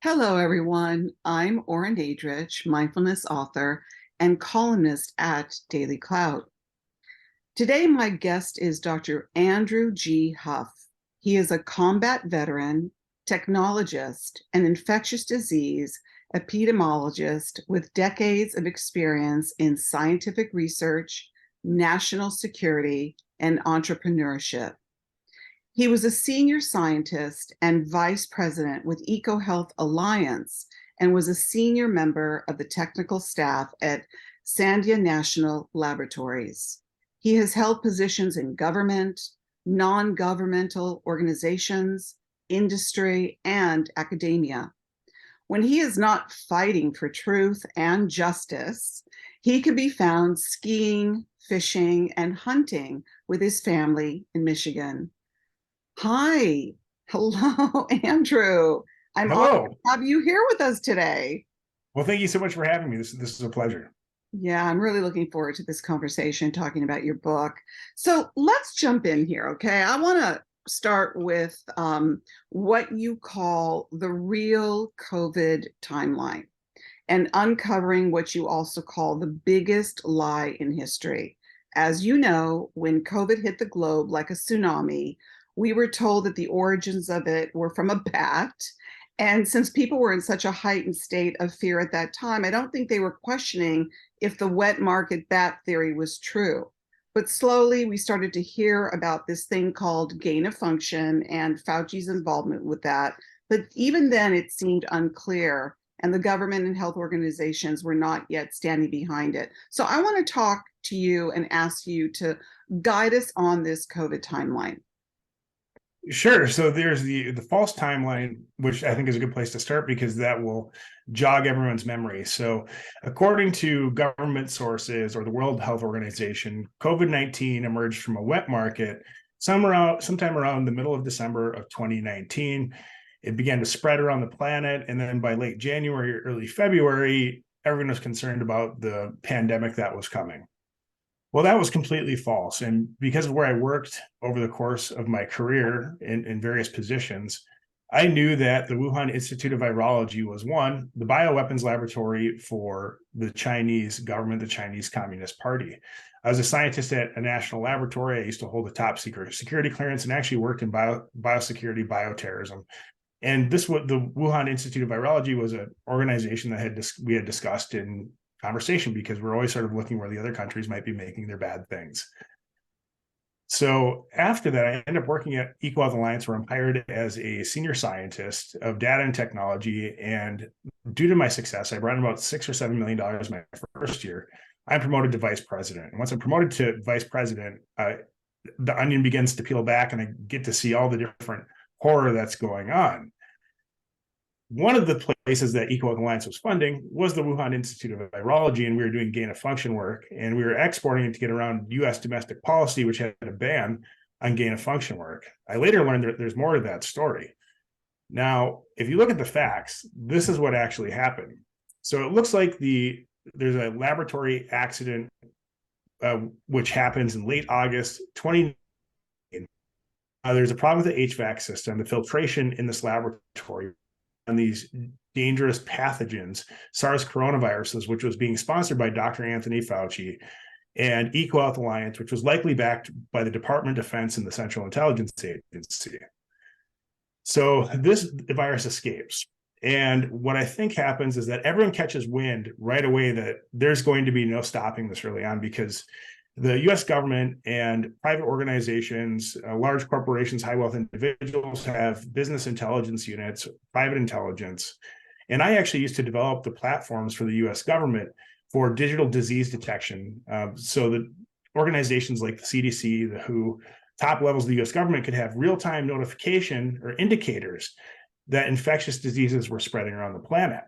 Hello, everyone. I'm Ora Nadrich, mindfulness author and columnist at DailyClout. Today, my guest is Dr. Andrew G. Huff. He is a combat veteran, technologist, and infectious disease epidemiologist with decades of experience in scientific research, national security, and entrepreneurship. He was a senior scientist and vice president with EcoHealth Alliance and was a senior member of the technical staff at Sandia National Laboratories. He has held positions in government, non-governmental organizations, industry, and academia. When he is not fighting for truth and justice, he can be found skiing, fishing, and hunting with his family in Michigan. Hi. Hello, Andrew. I'm honored Hello. to have you here with us today. Well, thank you so much for having me. This is a pleasure. Yeah, I'm really looking forward to this conversation talking about your book. So let's jump in here, okay? I want to start with what you call the real COVID timeline and uncovering what you also call the biggest lie in history. As you know, when COVID hit the globe like a tsunami, we were told that the origins of it were from a bat. And since people were in such a heightened state of fear at that time, I don't think they were questioning if the wet market bat theory was true. But slowly we started to hear about this thing called gain of function and Fauci's involvement with that. But even then, it seemed unclear, and the government and health organizations were not yet standing behind it. So I want to talk to you and ask you to guide us on this COVID timeline. Sure. So there's the false timeline, which I think is a good place to start because that will jog everyone's memory. So according to government sources or the World Health Organization, COVID-19 emerged from a wet market sometime around the middle of December of 2019. It began to spread around the planet. And then by late January, early February, everyone was concerned about the pandemic that was coming. Well, that was completely false. And because of where I worked over the course of my career in various positions, I knew that the Wuhan Institute of Virology was one, the bioweapons laboratory for the Chinese government, the Chinese Communist Party. I was a scientist at a national laboratory. I used to hold a top secret security clearance and actually worked in biosecurity, bioterrorism. And the Wuhan Institute of Virology was an organization that we had discussed in conversation because we're always sort of looking where the other countries might be making their bad things. So after that, I ended up working at EcoHealth Alliance, where I'm hired as a senior scientist of data and technology. And due to my success, I brought in about $6 or $7 million my first year. I'm promoted to vice president. And once I'm promoted to vice president, the onion begins to peel back and I get to see all the different horror that's going on. One of the places that EcoHealth Alliance was funding was the Wuhan Institute of Virology, and we were doing gain of function work, and we were exporting it to get around U.S. domestic policy, which had a ban on gain of function work. I later learned that there's more to that story. Now, if you look at the facts, this is what actually happened. So it looks like there's a laboratory accident which happens in late August 2019. There's a problem with the HVAC system, the filtration in this laboratory on these dangerous pathogens, SARS coronaviruses, which was being sponsored by Dr. Anthony Fauci, and EcoHealth Alliance, which was likely backed by the Department of Defense and the Central Intelligence Agency. So this virus escapes. And what I think happens is that everyone catches wind right away that there's going to be no stopping this early on because the US government and private organizations, large corporations, high wealth individuals have business intelligence units, private intelligence. And I actually used to develop the platforms for the US government for digital disease detection. So that organizations like the CDC, the WHO, top levels of the US government could have real-time notification or indicators that infectious diseases were spreading around the planet.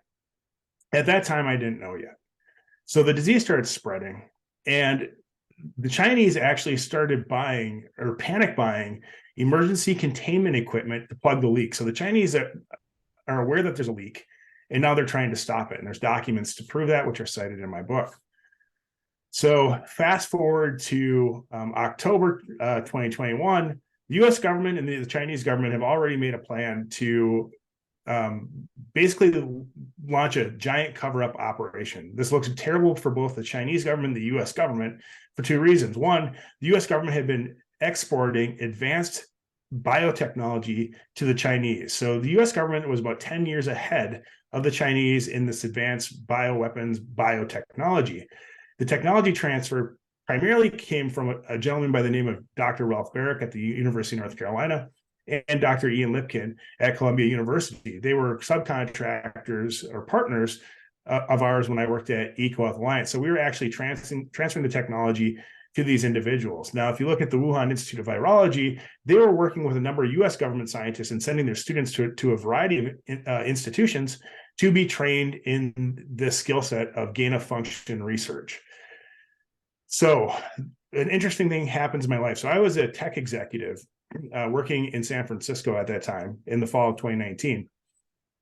At that time, I didn't know yet. So the disease started spreading, and the Chinese actually started buying or panic buying emergency containment equipment to plug the leak. So the Chinese are aware that there's a leak, and now they're trying to stop it. And there's documents to prove that, which are cited in my book. So fast forward to October 2021, the US government and the Chinese government have already made a plan to basically launch a giant cover-up operation. This looks terrible for both the Chinese government and the U.S. government for two reasons. One, the U.S. government had been exporting advanced biotechnology to the Chinese. So the U.S. government was about 10 years ahead of the Chinese in this advanced bioweapons biotechnology. The technology transfer primarily came from a gentleman by the name of Dr. Ralph Barrick at the University of North Carolina and Dr. Ian Lipkin at Columbia University. They were subcontractors or partners of ours when I worked at EcoHealth Alliance. So we were actually transferring the technology to these individuals. Now, if you look at the Wuhan Institute of Virology, they were working with a number of US government scientists and sending their students to a variety of institutions to be trained in this skill set of gain-of-function research. So an interesting thing happens in my life. So I was a tech executive working in San Francisco at that time in the fall of 2019.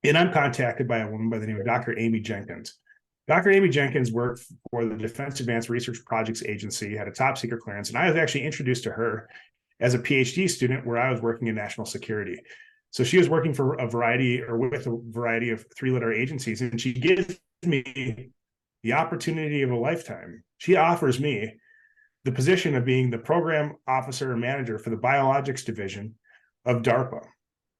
And I'm contacted by a woman by the name of Dr. Amy Jenkins. Dr. Amy Jenkins worked for the Defense Advanced Research Projects Agency, had a top secret clearance, and I was actually introduced to her as a PhD student where I was working in national security. So she was working for a variety or with a variety of three-letter agencies, and she gives me the opportunity of a lifetime. She offers me the position of being the program officer and manager for the biologics division of DARPA.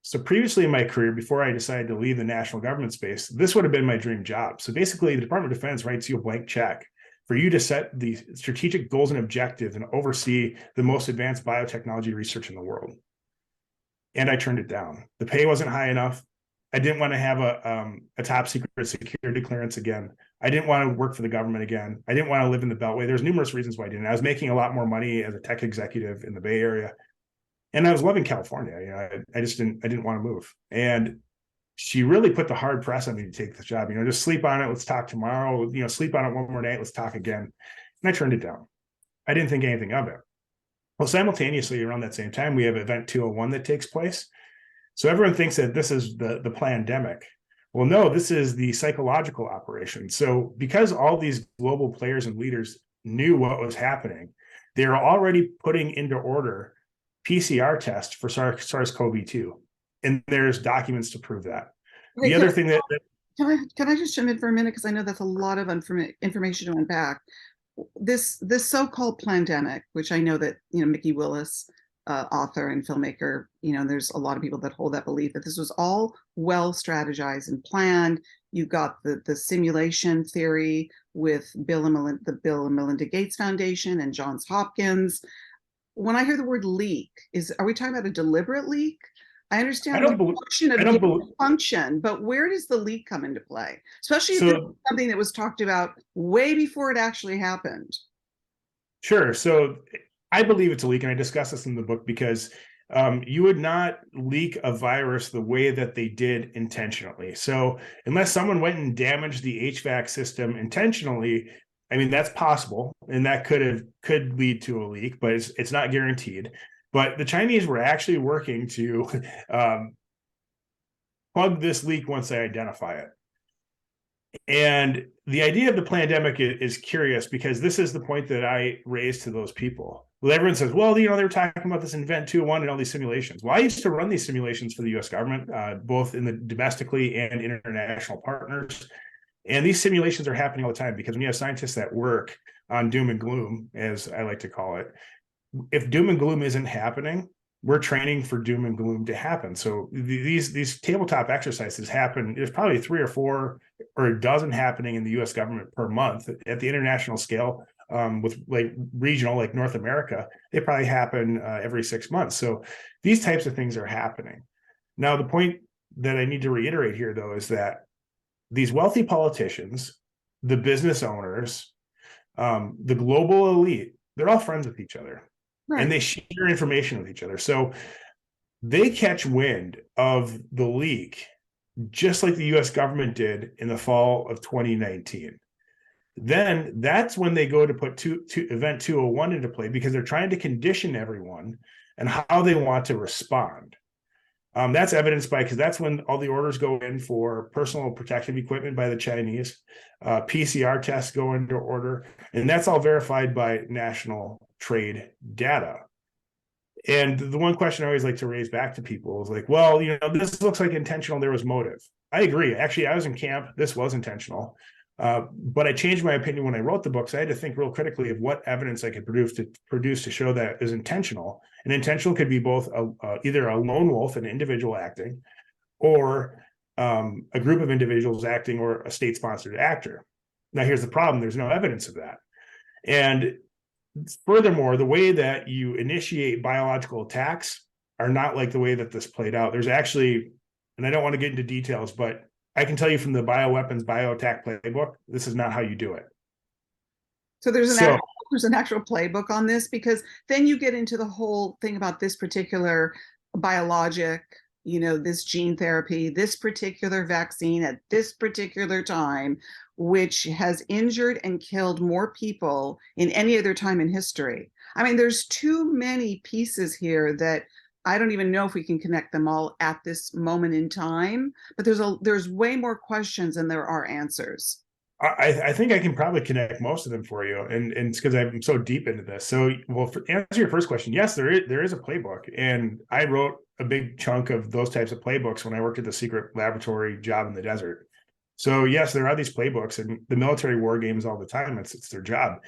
So previously in my career, before I decided to leave the national government space, this would have been my dream job. So basically, the Department of Defense writes you a blank check for you to set the strategic goals and objectives and oversee the most advanced biotechnology research in the world. And I turned it down. The pay wasn't high enough. I didn't want to have a top secret security clearance again. I didn't want to work for the government again. I didn't want to live in the Beltway. There's numerous reasons why I didn't. I was making a lot more money as a tech executive in the Bay Area. And I was loving California. You know, I didn't want to move. And she really put the hard press on me to take this job. You know, just sleep on it. Let's talk tomorrow. You know, sleep on it one more night. Let's talk again. And I turned it down. I didn't think anything of it. Well, simultaneously around that same time, we have Event 201 that takes place. So everyone thinks that this is the pandemic. Well, no, this is the psychological operation. So because all these global players and leaders knew what was happening, they were already putting into order PCR tests for SARS-CoV-2. And there's documents to prove that. Okay, The other thing that can I just jump in for a minute, because I know that's a lot of information to unpack. This so-called pandemic, which I know that Mickey Willis, author and filmmaker, there's a lot of people that hold that belief that this was all well strategized and planned. You got the simulation theory with the Bill and Melinda Gates Foundation and Johns Hopkins. When I hear the word leak, are we talking about a deliberate leak? I understand the function of function, but where does the leak come into play? Especially if it's something that was talked about way before it actually happened. Sure. So I believe it's a leak, and I discuss this in the book because you would not leak a virus the way that they did intentionally. So unless someone went and damaged the HVAC system intentionally, I mean, that's possible, and that could lead to a leak, but it's not guaranteed. But the Chinese were actually working to plug this leak once they identify it. And the idea of the pandemic is curious because this is the point that I raised to those people. Well, everyone says, well, they were talking about this Event 201 and all these simulations. Well, I used to run these simulations for the U.S. government, both in the domestically and international partners. And these simulations are happening all the time because when you have scientists that work on doom and gloom, as I like to call it, if doom and gloom isn't happening, we're training for doom and gloom to happen. So these tabletop exercises happen. There's probably 3 or 4 or a dozen happening in the U.S. government per month. At the international scale, with like regional, like North America, they probably happen every 6 months. So these types of things are happening. Now, the point that I need to reiterate here, though, is that these wealthy politicians, the business owners, the global elite, they're all friends with each other. Right. And they share information with each other. So they catch wind of the leak, just like the US government did in the fall of 2019. Then that's when they go to put Event 201 into play because they're trying to condition everyone and how they want to respond. That's evidenced by, because that's when all the orders go in for personal protective equipment by the Chinese, PCR tests go into order, and that's all verified by national trade data. And the one question I always like to raise back to people is like, well, this looks like intentional. There was motive. I agree. Actually, I was in camp. This was intentional. But I changed my opinion when I wrote the book. So I had to think real critically of what evidence I could produce to show that is intentional. And intentional could be both either a lone wolf, an individual acting, or a group of individuals acting, or a state-sponsored actor. Now, here's the problem. There's no evidence of that. And furthermore, the way that you initiate biological attacks are not like the way that this played out. There's actually, and I don't want to get into details, but I can tell you from the bioweapons bioattack playbook, this is not how you do it. So there's an actual playbook on this, because then you get into the whole thing about this particular biologic, this gene therapy, this particular vaccine at this particular time, which has injured and killed more people in any other time in history. I mean, there's too many pieces here that I don't even know if we can connect them all at this moment in time, but there's way more questions than there are answers. I think I can probably connect most of them for you, and it's because I'm so deep into this. So, well, to answer your first question, yes, there is a playbook, and I wrote a big chunk of those types of playbooks when I worked at the secret laboratory job in the desert. So, yes, there are these playbooks, and the military war games all the time. It's their job.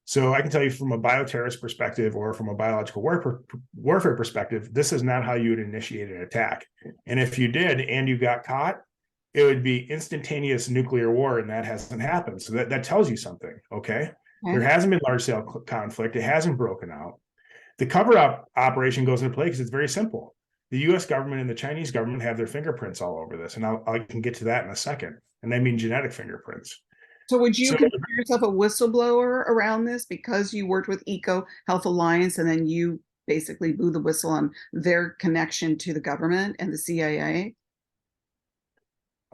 So, I can tell you from a bioterrorist perspective or from a biological warfare perspective, this is not how you would initiate an attack. And if you did, and you got caught, it would be instantaneous nuclear war, and that hasn't happened. So that tells you something, okay? There hasn't been large-scale conflict. It hasn't broken out. The cover-up operation goes into play because it's very simple. The U.S. government and the Chinese government have their fingerprints all over this, and I can get to that in a second. And I mean genetic fingerprints. So would you consider yourself a whistleblower around this because you worked with EcoHealth Alliance and then you basically blew the whistle on their connection to the government and the CIA?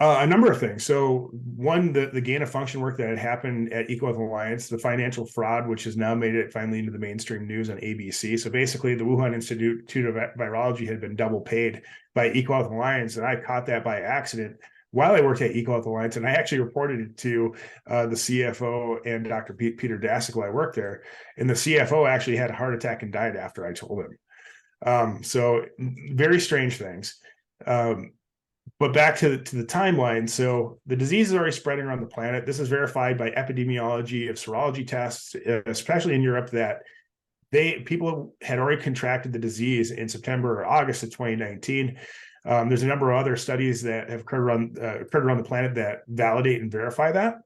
A number of things. So one, the gain of function work that had happened at EcoHealth Alliance, the financial fraud, which has now made it finally into the mainstream news on ABC. So basically the Wuhan Institute of Virology had been double paid by EcoHealth Alliance. And I caught that by accident while I worked at EcoHealth Alliance. And I actually reported it to the CFO and Dr. Peter Daszak while I worked there. And the CFO actually had a heart attack and died after I told him. So very strange things. But back to the timeline. So the disease is already spreading around the planet. This is verified by epidemiology of serology tests, especially in Europe, that people had already contracted the disease in September or August of 2019. There's a number of other studies that have occurred around the planet that validate and verify that.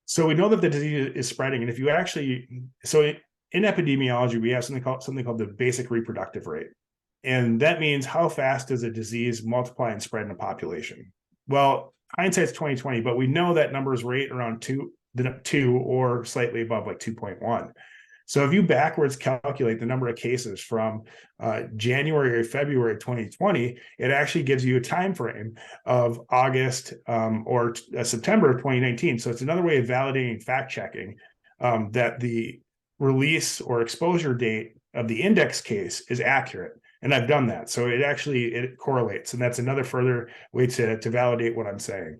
So we know that the disease is spreading. And if you actually, in epidemiology, we have something called the basic reproductive rate. And that means how fast does a disease multiply and spread in a population? Well, hindsight's 2020, but we know that numbers rate around two or slightly above, like 2.1. So if you backwards calculate the number of cases from January or February 2020, it actually gives you a time frame of August or September of 2019. So it's another way of validating fact checking that the release or exposure date of the index case is accurate. And I've done that. So it correlates. And that's another further way to validate what I'm saying.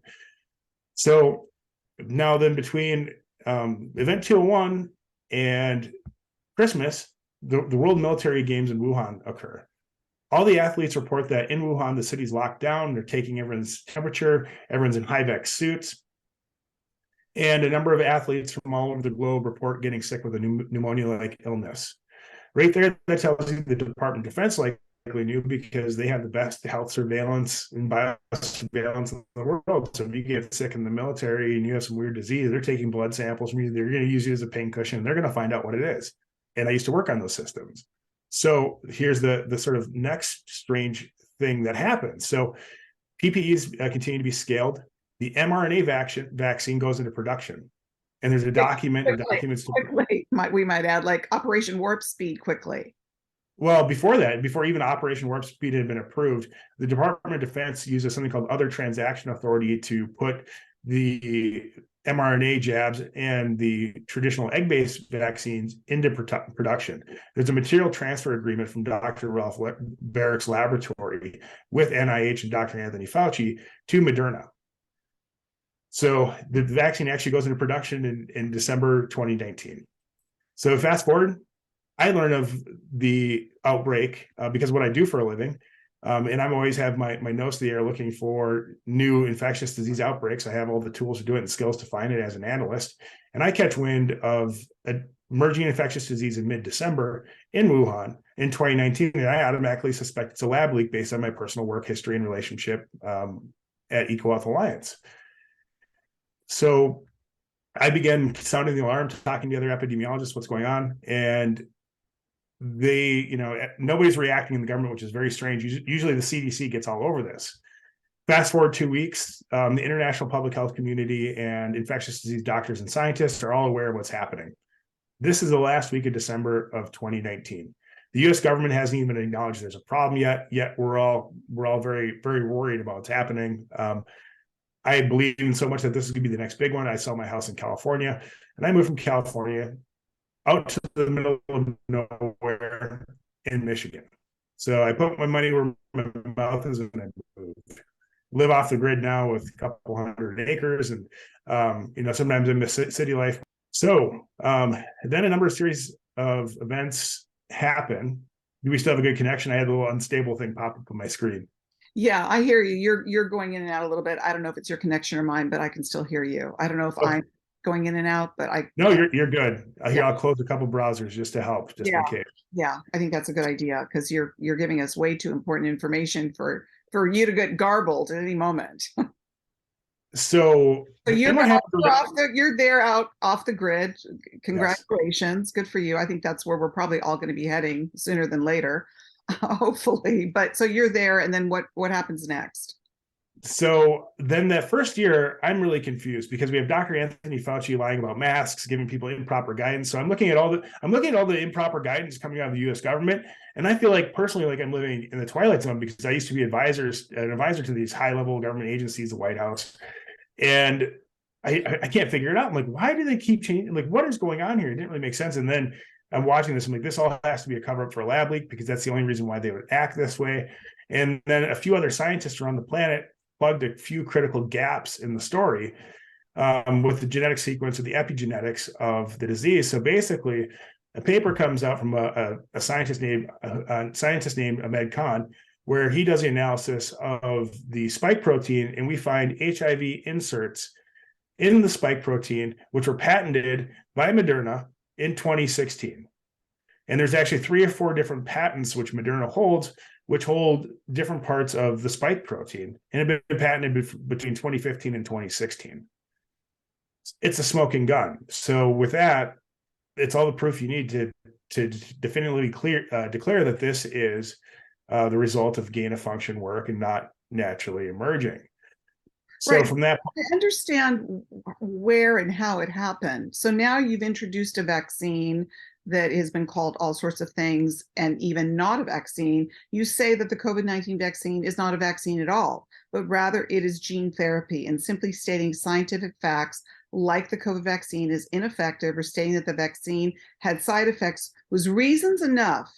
So now then between Event 201 and Christmas, the World Military Games in Wuhan occur. All the athletes report that in Wuhan, the city's locked down. They're taking everyone's temperature. Everyone's in high-vax suits. And a number of athletes from all over the globe report getting sick with a pneumonia-like illness. Right there, that tells you the Department of Defense likely knew, because they have the best health surveillance and biosurveillance in the world. So if you get sick in the military and you have some weird disease, they're taking blood samples from you. They're going to use you as a pincushion. They're going to find out what it is. And I used to work on those systems. So here's the sort of next strange thing that happens. So PPEs continue to be scaled. The mRNA vaccine goes into production. And there's a document or documents. We might add, like Operation Warp Speed quickly. Well, before that, before even Operation Warp Speed had been approved, the Department of Defense uses something called Other Transaction Authority to put the mRNA jabs and the traditional egg-based vaccines into production. There's a material transfer agreement from Dr. Ralph Barrick's laboratory with NIH and Dr. Anthony Fauci to Moderna. So the vaccine actually goes into production in December 2019. So fast forward, I learned of the outbreak because of what I do for a living. And I'm always have my nose to the air looking for new infectious disease outbreaks. I have all the tools to do it and skills to find it as an analyst. And I catch wind of an emerging infectious disease in mid-December in Wuhan in 2019. And I automatically suspect it's a lab leak based on my personal work history and relationship at EcoHealth Alliance. So I began sounding the alarm, talking to other epidemiologists, what's going on. And nobody's reacting in the government, which is very strange. Usually the CDC gets all over this. Fast forward 2 weeks, the international public health community and infectious disease doctors and scientists are all aware of what's happening. This is the last week of December of 2019. The U.S. government hasn't even acknowledged there's a problem yet. Yet we're all very, very worried about what's happening. I believe in so much that this is going to be the next big one. I sell my house in California, and I moved from California out to the middle of nowhere in Michigan. So I put my money where my mouth is and I moved. Live off the grid now with a couple hundred acres, and sometimes I miss city life. So then a number of series of events happen. Do we still have a good connection? I had a little unstable thing pop up on my screen. Yeah, I hear you. You're going in and out a little bit. I don't know if it's your connection or mine, but I can still hear you. I don't know if I'm going in and out, but No, you're good. I'll close a couple browsers just to help, just in case. Yeah, I think that's a good idea because you're giving us way too important information for you to get garbled at any moment. So you're there out off the grid. Congratulations. Yes. Good for you. I think that's where we're probably all going to be heading sooner than later, hopefully. But so you're there, and then what happens next? So then that first year, I'm really confused because we have Dr. Anthony Fauci lying about masks, giving people improper guidance. So I'm looking at all the improper guidance coming out of the U.S. government, and I feel like personally, like I'm living in the twilight zone because I used to be an advisor to these high-level government agencies, the White House, and I can't figure it out. I'm like, why do they keep changing? Like, what is going on here? It didn't really make sense. And then I'm watching this. I'm like, this all has to be a cover-up for a lab leak because that's the only reason why they would act this way. And then a few other scientists around the planet plugged a few critical gaps in the story with the genetic sequence or the epigenetics of the disease. So basically, a paper comes out from a scientist named Ahmed Khan, where he does the analysis of the spike protein, and we find HIV inserts in the spike protein, which were patented by Moderna in 2016. And there's actually 3 or 4 different patents which Moderna holds, which hold different parts of the spike protein and have been patented between 2015 and 2016. It's a smoking gun. So with that, it's all the proof you need to definitively declare that this is the result of gain-of-function work and not naturally emerging. So from that point, I understand where and how it happened. So now you've introduced a vaccine that has been called all sorts of things and even not a vaccine. You say that the COVID-19 vaccine is not a vaccine at all, but rather it is gene therapy, and simply stating scientific facts like the COVID vaccine is ineffective or stating that the vaccine had side effects was reasons enough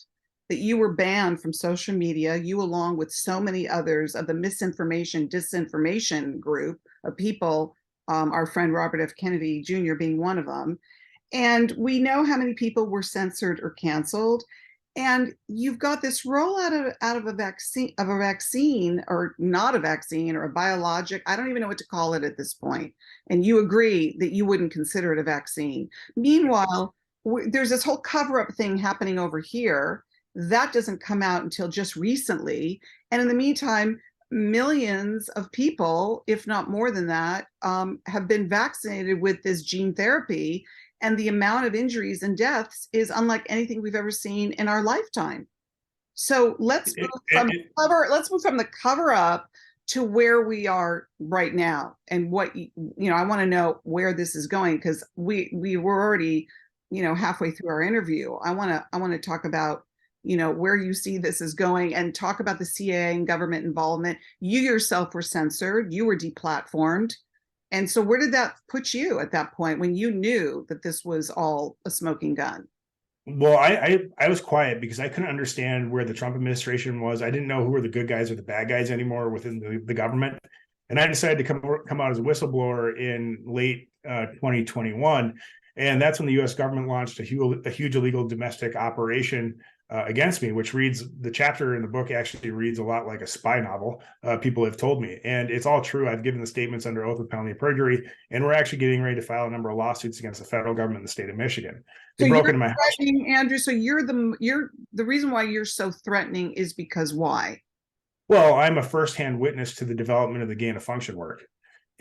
that you were banned from social media, you along with so many others of the misinformation, disinformation group of people, our friend Robert F. Kennedy Jr. being one of them. And we know how many people were censored or canceled. And you've got this rollout out of a vaccine or not a vaccine or a biologic. I don't even know what to call it at this point. And you agree that you wouldn't consider it a vaccine. Meanwhile, there's this whole cover-up thing happening over here. That doesn't come out until just recently. And in the meantime, millions of people, if not more than that, have been vaccinated with this gene therapy. And the amount of injuries and deaths is unlike anything we've ever seen in our lifetime. So let's move from the cover up to where we are right now. And what, I want to know where this is going, because we were already, halfway through our interview. I want to talk about, where you see this is going and talk about the CIA and government involvement. You yourself were censored, you were deplatformed. And so where did that put you at that point when you knew that this was all a smoking gun? Well, I was quiet because I couldn't understand where the Trump administration was. I didn't know who were the good guys or the bad guys anymore within the government. And I decided to come out as a whistleblower in late 2021. And that's when the U.S. government launched a huge illegal domestic operation against me, which reads, the chapter in the book actually reads a lot like a spy novel, people have told me. And it's all true. I've given the statements under oath with penalty of perjury, and we're actually getting ready to file a number of lawsuits against the federal government in the state of Michigan. They So broke you're into my house. threatening, Andrew. So you're the reason why you're so threatening is because why? Well, I'm a firsthand witness to the development of the gain of function work.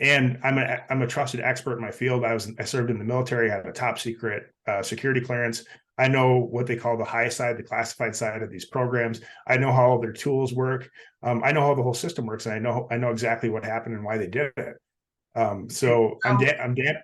And I'm a trusted expert in my field. I served in the military. I had a top secret security clearance. I know what they call the high side, the classified side of these programs. I know how all their tools work. I know how the whole system works, and I know exactly what happened and why they did it. So I'm Dan.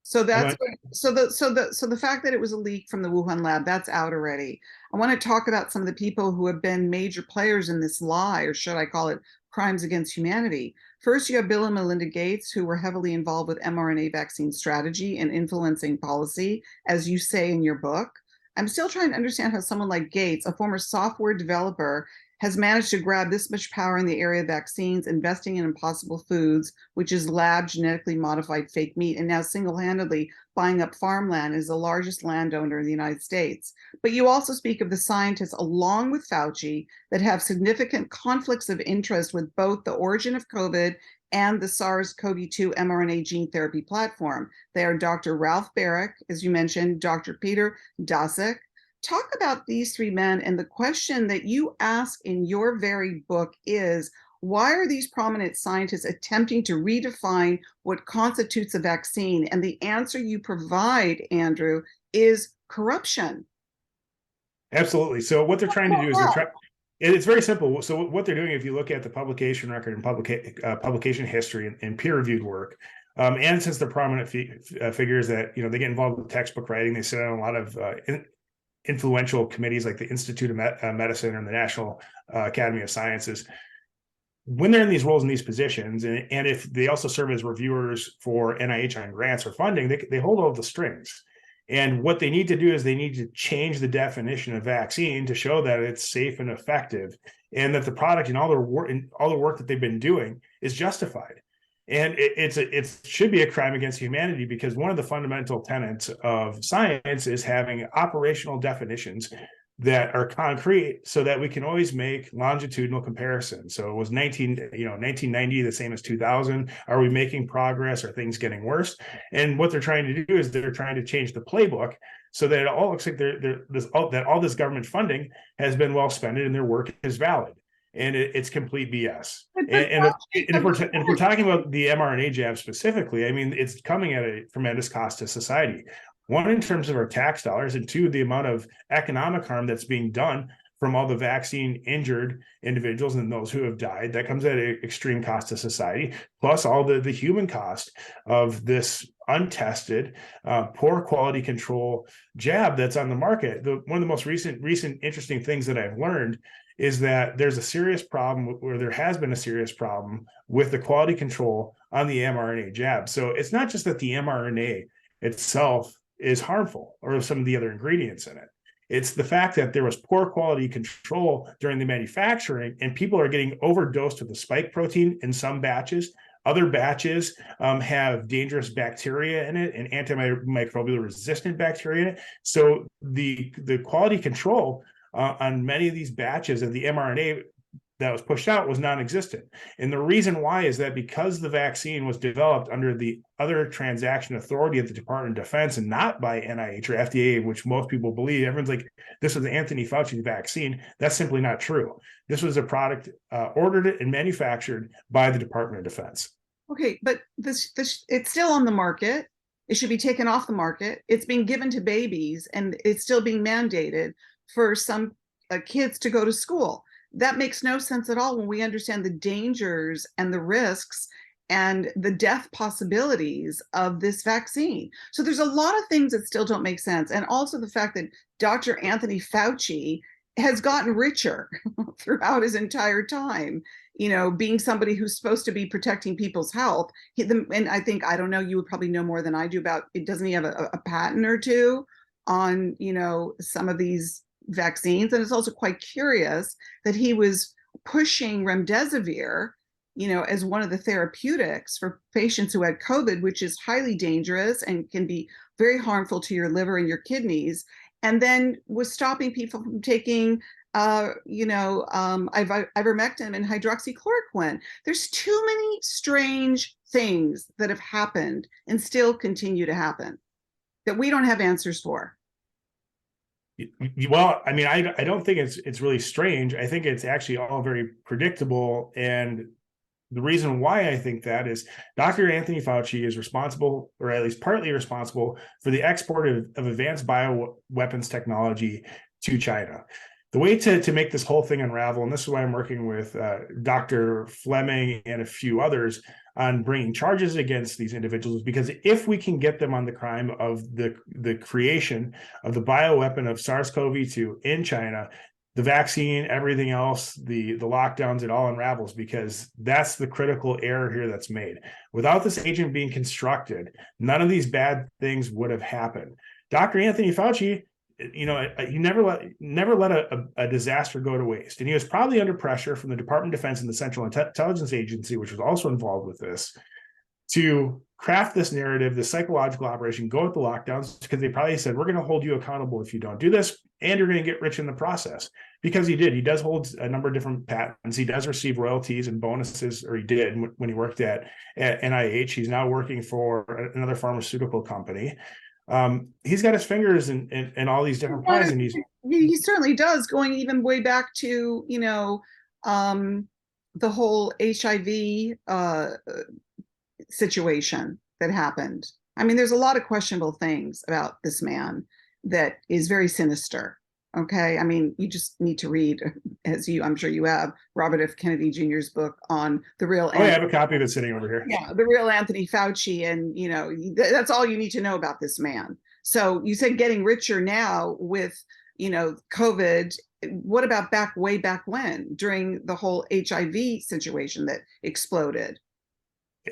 So that's so the fact that it was a leak from the Wuhan lab, that's out already. I want to talk about some of the people who have been major players in this lie, or should I call it crimes against humanity. First, you have Bill and Melinda Gates, who were heavily involved with mRNA vaccine strategy and influencing policy, as you say in your book. I'm still trying to understand how someone like Gates, a former software developer, has managed to grab this much power in the area of vaccines, investing in Impossible Foods, which is lab genetically modified fake meat, and now single-handedly buying up farmland as the largest landowner in the United States. But you also speak of the scientists, along with Fauci, that have significant conflicts of interest with both the origin of COVID and the SARS-CoV-2 mRNA gene therapy platform. They are Dr. Ralph Baric, as you mentioned, Dr. Peter Daszak. Talk about these three men, and the question that you ask in your very book is, why are these prominent scientists attempting to redefine what constitutes a vaccine? And the answer you provide, Andrew, is corruption. Absolutely. So what they're trying to do is it's very simple. So what they're doing, if you look at the publication record and publication history and peer-reviewed work, and since they're prominent figures that, they get involved with textbook writing, they sit on a lot of influential committees like the Institute of Medicine or the National Academy of Sciences. When they're in these roles, in these positions, and if they also serve as reviewers for NIH on grants or funding, they hold all the strings. And what they need to do is they need to change the definition of vaccine to show that it's safe and effective, and that the product and all the work that they've been doing is justified. And it should be a crime against humanity, because one of the fundamental tenets of science is having operational definitions that are concrete, so that we can always make longitudinal comparisons. So it was 1990 the same as 2000. Are we making progress? Are things getting worse? And what they're trying to do is they're trying to change the playbook so that it all looks like that all this government funding has been well spent and their work is valid. And it's complete BS. And if we're talking about the mRNA jab specifically, I mean, it's coming at a tremendous cost to society. One, in terms of our tax dollars, and two, the amount of economic harm that's being done from all the vaccine injured individuals and those who have died. That comes at an extreme cost to society, plus all the human cost of this untested, poor quality control jab that's on the market. One of the most recent interesting things that I've learned is that there's a serious problem, where there has been a serious problem with the quality control on the mRNA jab. So it's not just that the mRNA itself is harmful, or some of the other ingredients in it. It's the fact that there was poor quality control during the manufacturing, and people are getting overdosed with the spike protein in some batches. Other batches have dangerous bacteria in it and antimicrobial resistant bacteria in it. So the quality control on many of these batches of the mRNA that was pushed out was non-existent. And the reason why is that because the vaccine was developed under the other transaction authority at the Department of Defense and not by NIH or FDA, which most people believe, everyone's like, this was Anthony Fauci's vaccine. That's simply not true. This was a product ordered and manufactured by the Department of Defense. Okay, but this it's still on the market. It should be taken off the market. It's being given to babies, and it's still being mandated for some kids to go to school. That makes no sense at all when we understand the dangers and the risks and the death possibilities of this vaccine. So there's a lot of things that still don't make sense. And also the fact that Dr. Anthony Fauci has gotten richer throughout his entire time, being somebody who's supposed to be protecting people's health. And I think, I don't know, you would probably know more than I do about it. Doesn't he have a patent or two on, some of these vaccines? And it's also quite curious that he was pushing remdesivir as one of the therapeutics for patients who had COVID, which is highly dangerous and can be very harmful to your liver and your kidneys, and then was stopping people from taking ivermectin and hydroxychloroquine. There's too many strange things that have happened and still continue to happen that we don't have answers for. Well, I mean, I don't think it's really strange. I think it's actually all very predictable. And the reason why I think that is Dr. Anthony Fauci is responsible, or at least partly responsible, for the export of advanced bioweapons technology to China. The way to make this whole thing unravel, and this is why I'm working with Dr. Fleming and a few others on bringing charges against these individuals, because if we can get them on the crime of the creation of the bioweapon of SARS-CoV-2 in China, the vaccine, everything else, the lockdowns, it all unravels, because that's the critical error here that's made. Without this agent being constructed, none of these bad things would have happened. Dr. Anthony Fauci, he never let a disaster go to waste. And he was probably under pressure from the Department of Defense and the Central Intelligence Agency, which was also involved with this, to craft this narrative, this psychological operation, go with the lockdowns, because they probably said, we're going to hold you accountable if you don't do this, and you're going to get rich in the process. Because he did. He does hold a number of different patents. He does receive royalties and bonuses, or he did when he worked at NIH. He's now working for another pharmaceutical company. He's got his fingers in all these different pies, and he certainly does, going even way back to the whole HIV situation that happened. I mean, there's a lot of questionable things about this man that is very sinister. Okay, I mean, you just need to read, I'm sure you have, Robert F. Kennedy Jr.'s book on the real. I have a copy of it sitting over here. Yeah, the real Anthony Fauci, and that's all you need to know about this man. So you said getting richer now with COVID. What about way back when, during the whole HIV situation that exploded?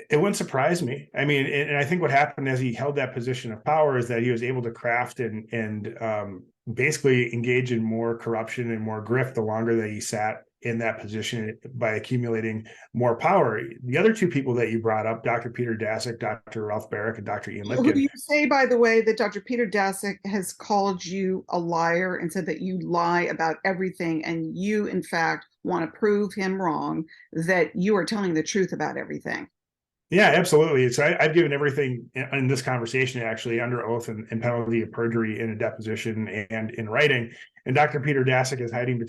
It wouldn't surprise me. I mean, and I think what happened as he held that position of power is that he was able to craft and basically engage in more corruption and more grift the longer that he sat in that position by accumulating more power. The other two people that you brought up, Dr. Peter Daszak, Dr. Ralph Baric, and Dr. Ian Lipkin. Who do you say, by the way, that Dr. Peter Daszak has called you a liar and said that you lie about everything, and you, in fact, want to prove him wrong, that you are telling the truth about everything? Yeah, absolutely. So I've given everything in this conversation actually under oath and penalty of perjury in a deposition and in writing. And Dr. Peter Daszak is hiding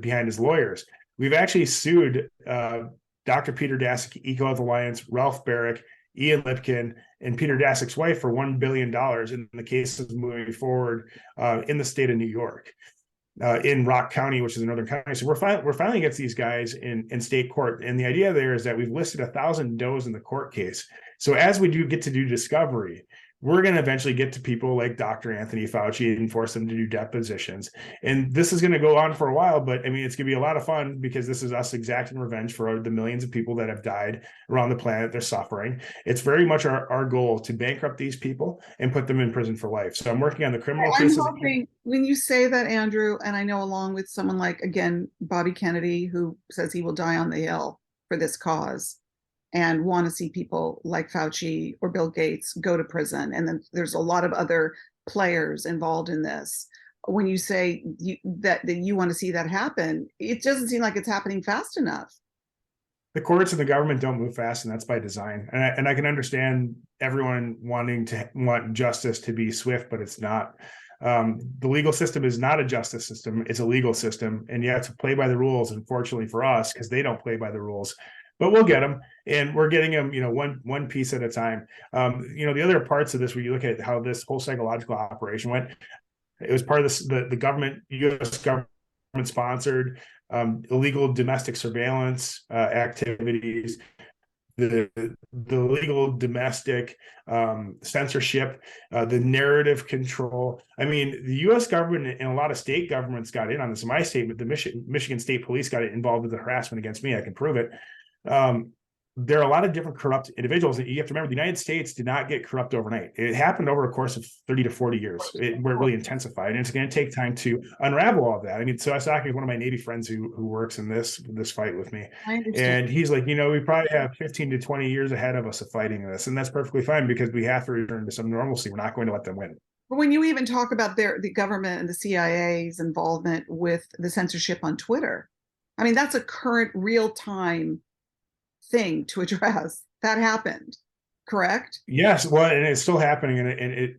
behind his lawyers. We've actually sued Dr. Peter Daszak, EcoHealth Alliance, Ralph Baric, Ian Lipkin, and Peter Daszak's wife for $1 billion in the cases moving forward in the state of New York. In Rock County, which is in Northern County. So we're filing against these guys in state court. And the idea there is that we've listed 1,000 does in the court case. So as we do get to do discovery, we're going to eventually get to people like Dr. Anthony Fauci and force them to do depositions. And this is going to go on for a while, but I mean, it's going to be a lot of fun, because this is us exacting revenge for the millions of people that have died around the planet. They're suffering. It's very much our goal to bankrupt these people and put them in prison for life. So I'm working on the criminal cases. I'm hoping, when you say that, Andrew, and I know along with someone like, again, Bobby Kennedy, who says he will die on the Hill for this cause, and want to see people like Fauci or Bill Gates go to prison. And then there's a lot of other players involved in this. When you say that you want to see that happen, it doesn't seem like it's happening fast enough. The courts and the government don't move fast, and that's by design. And I can understand everyone want justice to be swift, but it's not. The legal system is not a justice system. It's a legal system, and you have to play by the rules, unfortunately for us, because they don't play by the rules. But we'll get them, and we're getting them, one piece at a time. The other parts of this, where you look at how this whole psychological operation went, it was part of this, the government, U.S. government sponsored illegal domestic surveillance activities, the legal domestic censorship, the narrative control. I mean, the U.S. government and a lot of state governments got in on this. In my state, the Michigan State Police got involved with the harassment against me. I can prove it. there are a lot of different corrupt individuals. And you have to remember, the United States did not get corrupt overnight. It happened over a course of 30 to 40 years, where it really intensified. And it's going to take time to unravel all of that. I mean, so I was talking with one of my Navy friends who works in this fight with me. I understand. And he's like, we probably have 15 to 20 years ahead of us of fighting this. And that's perfectly fine, because we have to return to some normalcy. We're not going to let them win. But when you even talk about the government and the CIA's involvement with the censorship on Twitter, I mean, that's a current real-time thing to address. That happened, correct? Yes, well, and it's still happening, and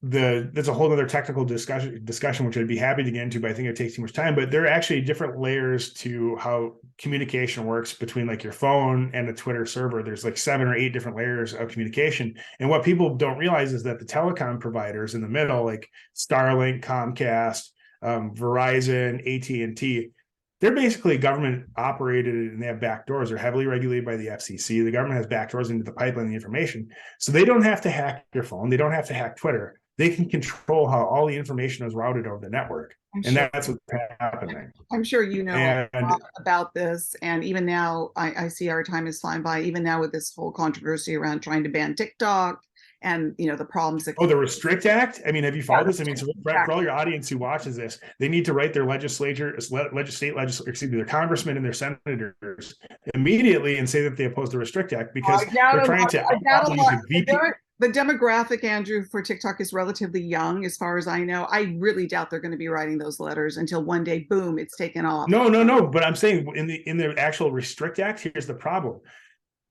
that's a whole other technical discussion, which I'd be happy to get into, but I think it takes too much time. But there are actually different layers to how communication works between like your phone and the Twitter server. There's like 7 or 8 different layers of communication. And what people don't realize is that the telecom providers in the middle, like Starlink, Comcast, Verizon, AT&T, they're basically government operated, and they have back doors. They're heavily regulated by the FCC. The government has back doors into the pipeline, the information. So they don't have to hack your phone. They don't have to hack Twitter. They can control how all the information is routed over the network. And that's what's happening. I'm sure you know a lot about this. And even now, I see our time is flying by, even now with this whole controversy around trying to ban TikTok and, the problems that— the Restrict Act. I mean, have you followed this? I mean, so for all your audience who watches this, they need to write their their congressmen and their senators immediately and say that they oppose the Restrict Act, because they're trying to— The demographic, Andrew, for TikTok is relatively young, as far as I know. I really doubt they're going to be writing those letters until one day, boom, it's taken off. No. But I'm saying in the actual Restrict Act, here's the problem.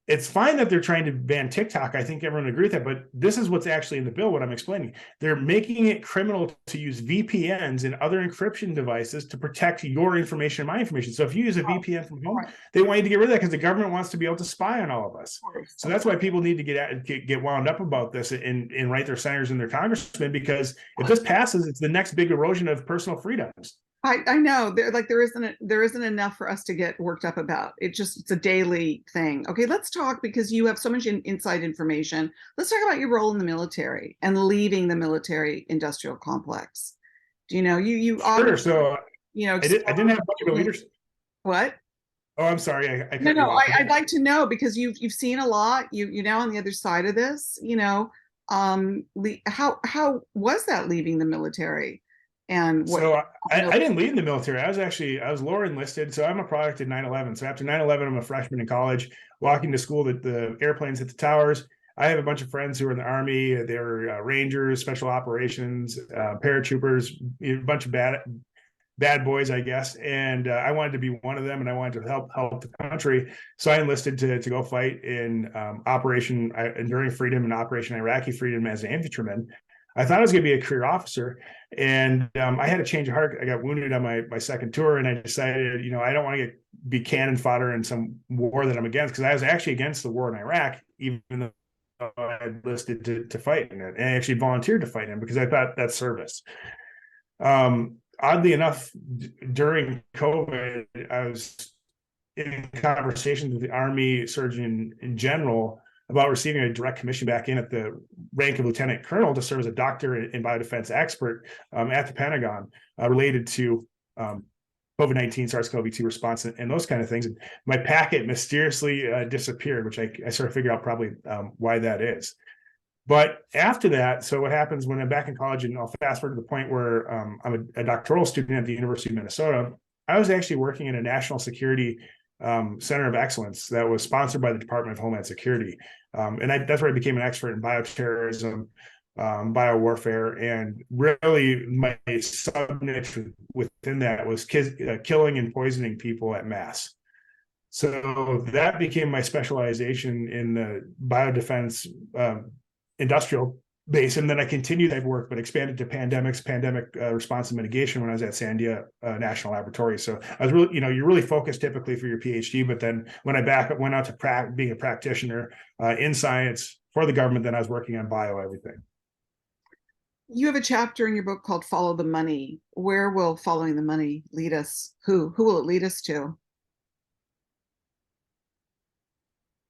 It's fine that they're trying to ban TikTok. I think everyone agrees with that, but this is what's actually in the bill, what I'm explaining. They're making it criminal to use VPNs and other encryption devices to protect your information and my information. So if you use a VPN from home, they want you to get rid of that, because the government wants to be able to spy on all of us. So that's why people need to get wound up about this and write their senators and their congressmen, because if this passes, it's the next big erosion of personal freedoms. I know there isn't enough for us to get worked up about. It's a daily thing. Okay, let's talk, because you have so much inside information. Let's talk about your role in the military and leaving the military industrial complex. Do you know you sure? So I didn't have much of a leadership. What? Oh, I'm sorry. I'd like to know, because you've seen a lot. You're now on the other side of this. How was that, leaving the military? And so I didn't leave the military. I was lower enlisted. So I'm a product of 9/11. So after 9/11, I'm a freshman in college, walking to school. The airplanes hit the towers. I have a bunch of friends who were in the Army. They were Rangers, special operations, paratroopers, a bunch of bad boys, I guess. And I wanted to be one of them, and I wanted to help the country. So I enlisted to go fight in Operation Enduring Freedom and Operation Iraqi Freedom as an infantryman. I thought I was going to be a career officer, and I had a change of heart. I got wounded on my second tour, and I decided, I don't want to be cannon fodder in some war that I'm against, because I was actually against the war in Iraq, even though I enlisted to fight in it, and I actually volunteered to fight in it because I thought that's service. Oddly enough, during COVID, I was in conversations with the Army Surgeon in General about receiving a direct commission back in at the rank of lieutenant colonel to serve as a doctor and biodefense expert at the Pentagon related to COVID-19, SARS-CoV-2 response, and those kind of things. And my packet mysteriously disappeared, which I sort of figured out probably why that is. But after that, so what happens when I'm back in college, and I'll fast forward to the point where I'm a doctoral student at the University of Minnesota, I was actually working in a national security Center of Excellence that was sponsored by the Department of Homeland Security. And that's where I became an expert in bioterrorism, biowarfare, and really my sub-niche within that was killing and poisoning people at mass. So that became my specialization in the biodefense industrial base. And then I continued that work, but expanded to pandemic response and mitigation when I was at Sandia National Laboratory. So I was really, you're really focused typically for your PhD, but then when I went out to being a practitioner in science for the government, then I was working on bio everything. You have a chapter in your book called Follow the Money. Where will following the money lead us? Who will it lead us to?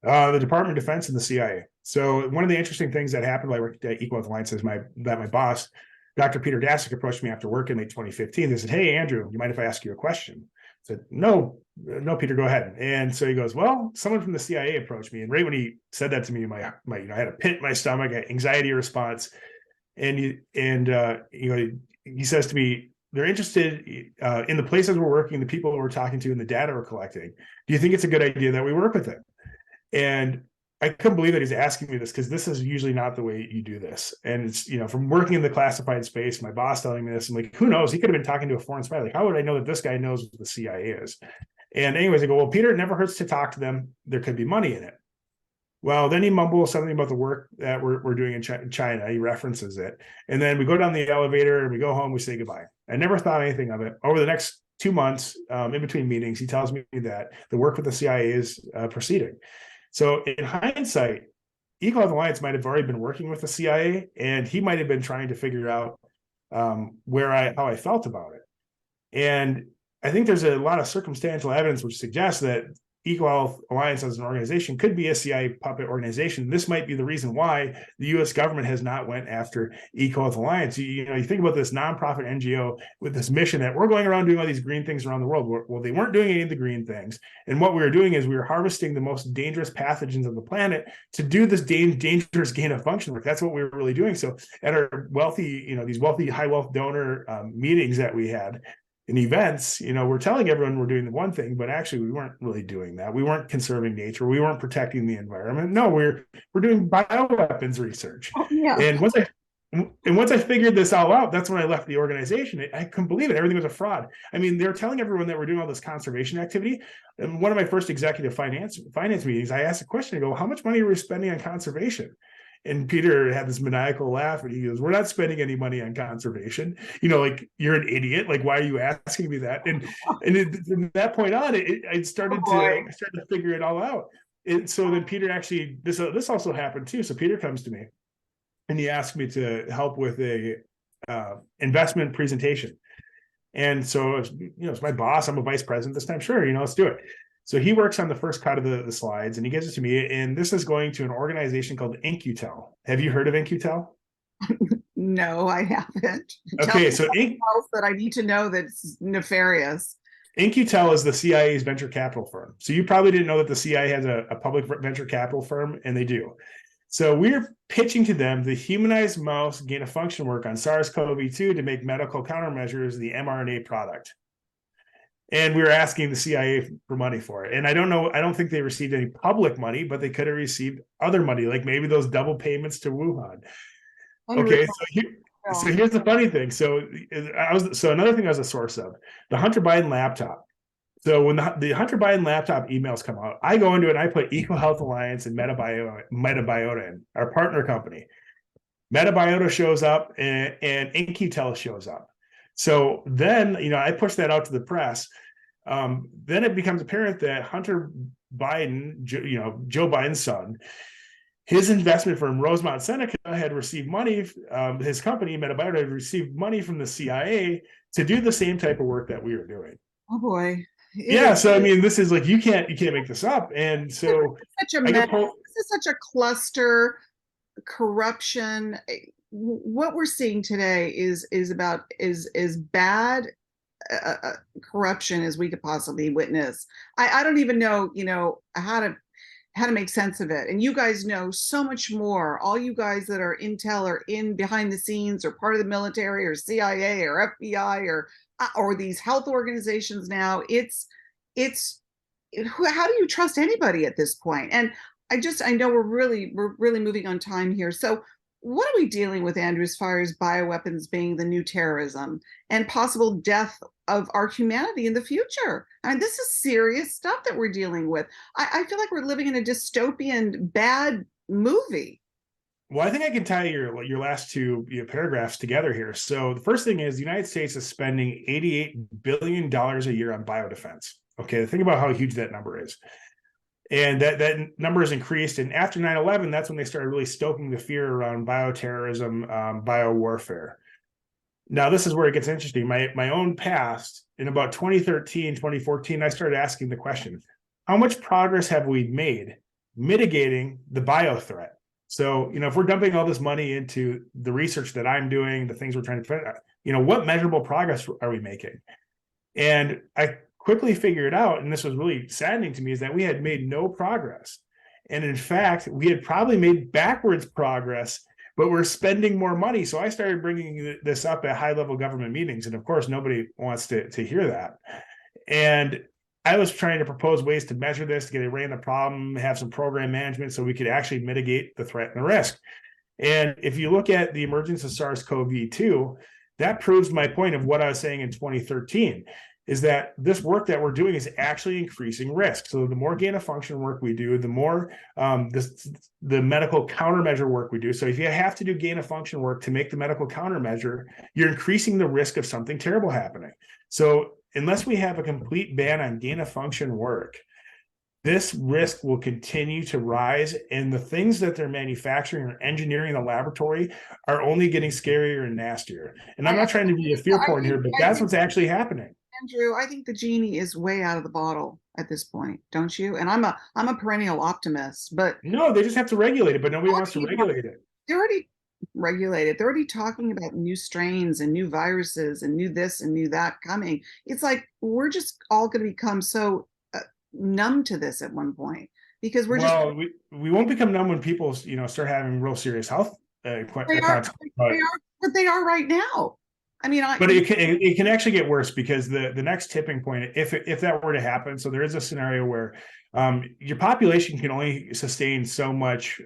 The Department of Defense and the CIA. So one of the interesting things that happened while I worked at EcoHealth Alliance is that my boss, Dr. Peter Daszak, approached me after work in late 2015. They said, "Hey, Andrew, you mind if I ask you a question?" said, no, Peter, go ahead. And so he goes, well, someone from the CIA approached me. And right when he said that to me, my I had a pit in my stomach, anxiety response. And he says to me, they're interested in the places we're working, the people we're talking to, and the data we're collecting. Do you think it's a good idea that we work with them? And I couldn't believe that he's asking me this, because this is usually not the way you do this. And it's, from working in the classified space, my boss telling me this, I'm like, who knows? He could have been talking to a foreign spy. Like, how would I know that this guy knows what the CIA is? And anyways, I go, well, Peter, it never hurts to talk to them. There could be money in it. Well, then he mumbles something about the work that we're doing in China. He references it. And then we go down the elevator and we go home, we say goodbye. I never thought anything of it. Over the next 2 months, in between meetings, he tells me that the work with the CIA is proceeding. So in hindsight, EcoHealth Alliance might have already been working with the CIA, and he might have been trying to figure out how I felt about it. And I think there's a lot of circumstantial evidence which suggests that EcoHealth Alliance as an organization could be a CIA puppet organization. This might be the reason why the U.S. government has not went after EcoHealth Alliance. You think about this nonprofit NGO with this mission that we're going around doing all these green things around the world. Well, they weren't doing any of the green things. And what we were doing is we were harvesting the most dangerous pathogens of the planet to do this dangerous gain of function work. That's what we were really doing. So at our wealthy, these wealthy, high wealth donor meetings that we had, in events, we're telling everyone we're doing the one thing, but actually we weren't really doing that. We weren't conserving nature. We weren't protecting the environment. No, we're doing bioweapons research. Oh, yeah. And once I figured this all out, that's when I left the organization. I couldn't believe it. Everything was a fraud. I mean, they were telling everyone that we're doing all this conservation activity. And one of my first executive finance meetings, I asked a question. I go, how much money are we spending on conservation? And Peter had this maniacal laugh, and he goes, we're not spending any money on conservation. Like, you're an idiot. Like, why are you asking me that? And from that point on, I started to figure it all out. And so then Peter actually, this also happened too. So Peter comes to me and he asked me to help with a investment presentation. And so, it's my boss. I'm a vice president this time. Sure, let's do it. So he works on the first cut of the slides, and he gives it to me. And this is going to an organization called InQtel. Have you heard of InQtel? No, I haven't. Okay, so else that I need to know that's nefarious. InQtel is the CIA's venture capital firm. So you probably didn't know that the CIA has a public venture capital firm, and they do. So we're pitching to them the humanized mouse gain of function work on SARS-CoV-2 to make medical countermeasures the mRNA product. And we were asking the CIA for money for it. And I don't think they received any public money, but they could have received other money, like maybe those double payments to Wuhan. Okay, so here's the funny thing. So another thing I was a source of, the Hunter Biden laptop. So when the Hunter Biden laptop emails come out, I go into it and I put EcoHealth Alliance and Metabiota in, our partner company. Metabiota shows up and InQtel shows up. So then, I push that out to the press. Then it becomes apparent that Hunter Biden, Joe Biden's son, his investment firm, Rosemont Seneca, had received money. His company, Metabiota, had received money from the CIA to do the same type of work that we were doing. Oh boy. Yeah. So, I mean, this is like, you can't make this up. And so this is such a cluster corruption. What we're seeing today is about as bad corruption as we could possibly witness. I don't even know, how to make sense of it. And you guys know so much more. All you guys that are intel or in behind the scenes or part of the military or CIA or FBI or these health organizations now. How do you trust anybody at this point? And I know we're really moving on time here. So what are we dealing with, Andrew, as far as bioweapons being the new terrorism and possible death of our humanity in the future? I mean, this is serious stuff that we're dealing with. I feel like we're living in a dystopian, bad movie. Well, I think I can tie your last two paragraphs together here. So the first thing is the United States is spending $88 billion a year on biodefense. Okay, think about how huge that number is. And that number has increased. And after 9/11, that's when they started really stoking the fear around bioterrorism, biowarfare. Now, this is where it gets interesting. My own past, in about 2013, 2014, I started asking the question, how much progress have we made mitigating the bio threat? So, if we're dumping all this money into the research that I'm doing, the things we're trying to, what measurable progress are we making? And I quickly figured out, and this was really saddening to me, is that we had made no progress. And in fact, we had probably made backwards progress, but we're spending more money. So I started bringing this up at high level government meetings. And of course, nobody wants to hear that. And I was trying to propose ways to measure this, to get a random problem, have some program management so we could actually mitigate the threat and the risk. And if you look at the emergence of SARS-CoV-2, that proves my point of what I was saying in 2013, is that this work that we're doing is actually increasing risk. So the more gain of function work we do, the more the medical countermeasure work we do. So if you have to do gain of function work to make the medical countermeasure, you're increasing the risk of something terrible happening. So unless we have a complete ban on gain of function work, this risk will continue to rise, and the things that they're manufacturing or engineering in the laboratory are only getting scarier and nastier. And I'm not trying to be a fear porn here, but that's what's actually happening. Andrew, I think the genie is way out of the bottle at this point, don't you? And I'm a perennial optimist, but no, they just have to regulate it, but nobody wants to regulate it. They're already regulated. They're already talking about new strains and new viruses and new this and new that coming. It's like we're just all going to become so numb to this at one point, because we're we won't become numb when people start having real serious health consequences. But they are right now. I mean, but it can actually get worse, because the next tipping point, if that were to happen, so there is a scenario where your population can only sustain so much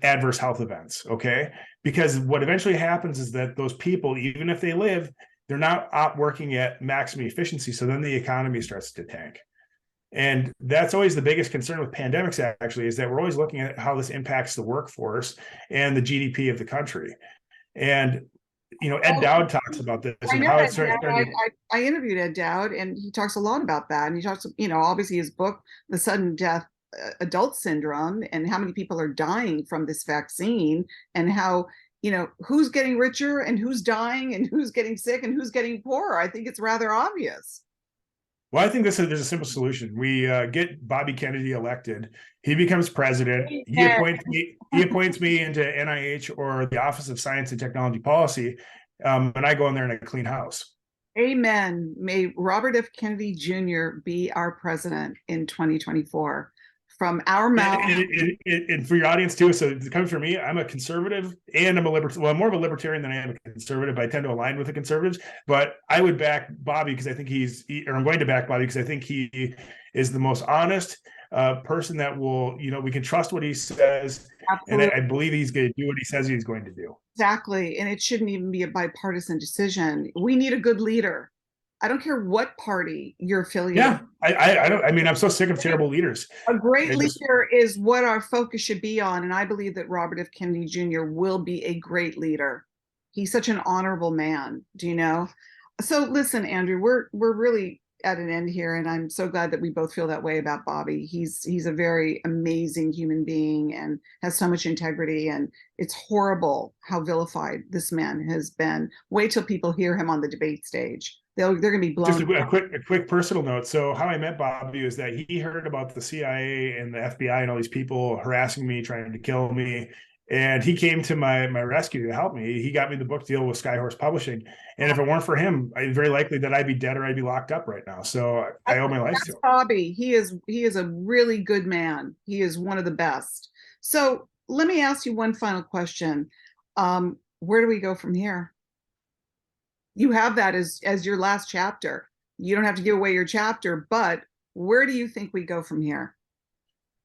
adverse health events, okay? Because what eventually happens is that those people, even if they live, they're not working at maximum efficiency, so then the economy starts to tank. And that's always the biggest concern with pandemics, actually, is that we're always looking at how this impacts the workforce and the GDP of the country. And Ed Dowd talks about this. I know I interviewed Ed Dowd, and he talks a lot about that. And he talks, obviously his book, The Sudden Death Adult Syndrome, and how many people are dying from this vaccine, and how, who's getting richer and who's dying and who's getting sick and who's getting poorer. I think it's rather obvious. Well, I think there's a simple solution. We get Bobby Kennedy elected. He becomes president. He appoints me into NIH or the Office of Science and Technology Policy, and I go in there and I clean house. Amen. May Robert F. Kennedy Jr. be our president in 2024. From our mouth. And for your audience too, so it comes from me, I'm a conservative and I'm a libertarian. Well, I'm more of a libertarian than I am a conservative. I tend to align with the conservatives, but I would back Bobby because I think I'm going to back Bobby because I think he is the most honest person that will, we can trust what he says. Absolutely. And I believe he's going to do what he says he's going to do. Exactly. And it shouldn't even be a bipartisan decision. We need a good leader. I don't care what party you're affiliated. Yeah, I'm so sick of terrible leaders. A great leader is what our focus should be on. And I believe that Robert F. Kennedy Jr. will be a great leader. He's such an honorable man, do you know? So listen, Andrew, we're really at an end here. And I'm so glad that we both feel that way about Bobby. He's a very amazing human being and has so much integrity. And it's horrible how vilified this man has been. Wait till people hear him on the debate stage. They're going to be blown. Just a quick personal note. So how I met Bobby is that he heard about the CIA and the FBI and all these people harassing me, trying to kill me. And he came to my rescue to help me. He got me the book deal with Skyhorse Publishing. And if it weren't for him, it's very likely that I'd be dead or I'd be locked up right now. So I owe my life to him. Bobby, he is a really good man. He is one of the best. So let me ask you one final question. Where do we go from here? You have that as your last chapter. You don't have to give away your chapter, but where do you think we go from here?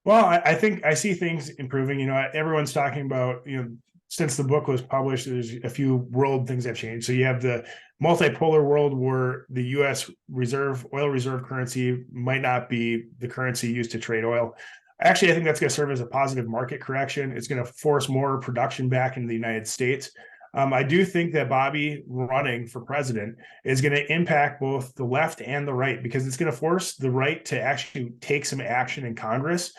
Well, I think I see things improving. Everyone's talking about, since the book was published, there's a few world things have changed. So you have the multipolar world where the U.S. oil reserve currency might not be the currency used to trade oil. Actually, I think that's going to serve as a positive market correction. It's going to force more production back into the United States. I do think that Bobby running for president is going to impact both the left and the right, because it's going to force the right to actually take some action in Congress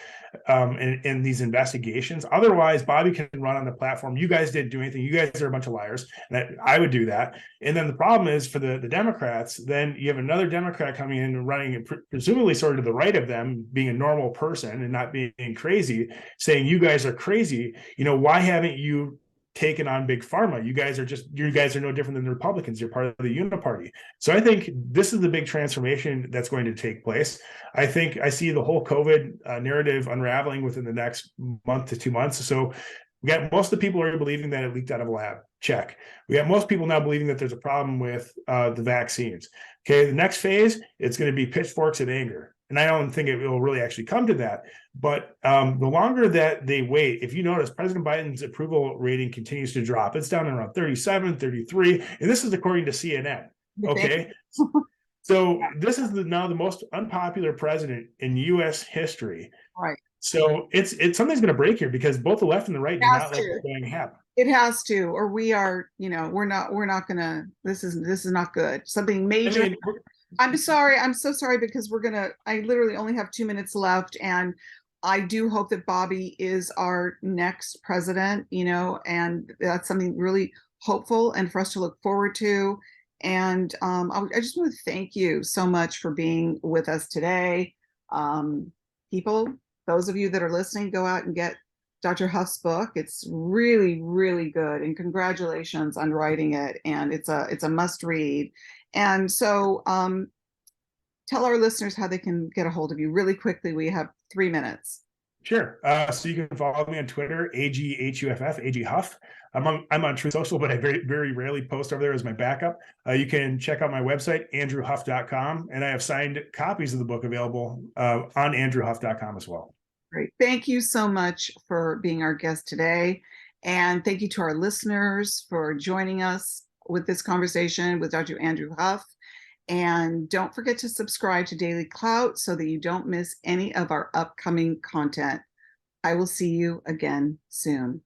in these investigations. Otherwise, Bobby can run on the platform. You guys didn't do anything. You guys are a bunch of liars. And I would do that. And then the problem is for the Democrats, then you have another Democrat coming in and running, and presumably sort of to the right of them, being a normal person and not being crazy, saying, you guys are crazy. Why haven't you taken on big pharma. You guys are no different than the Republicans. You're part of the uniparty. So I think this is the big transformation that's going to take place. I think I see the whole COVID narrative unraveling within the next month to 2 months. So we got most of the people are believing that it leaked out of a lab. Check. We got most people now believing that there's a problem with the vaccines. Okay, the next phase, it's going to be pitchforks and anger. And I don't think it will really actually come to that. But the longer that they wait, if you notice, President Biden's approval rating continues to drop. It's down around 37, 33. And this is according to CNN. Okay. So this is now the most unpopular president in U.S. history. Right. So it's something's going to break here because both the left and the right do not like what's going to happen. It has to, or we are, we're not gonna. This is not good. Something major. I mean, I'm sorry. I'm so sorry because I literally only have 2 minutes left, and I do hope that Bobby is our next president. And that's something really hopeful and for us to look forward to. And I just want to thank you so much for being with us today. People, those of you that are listening, go out and get Dr. Huff's book. It's really, really good, and congratulations on writing it. And it's a must read. And so tell our listeners how they can get a hold of you really quickly. We have 3 minutes. Sure. So you can follow me on Twitter, AGHUFF, AG Huff. I'm on Truth Social, but I very, very rarely post over there as my backup. You can check out my website, andrewhuff.com, and I have signed copies of the book available on andrewhuff.com as well. Great. Thank you so much for being our guest today. And thank you to our listeners for joining us with this conversation with Dr. Andrew Huff. And don't forget to subscribe to DailyClout so that you don't miss any of our upcoming content. I will see you again soon.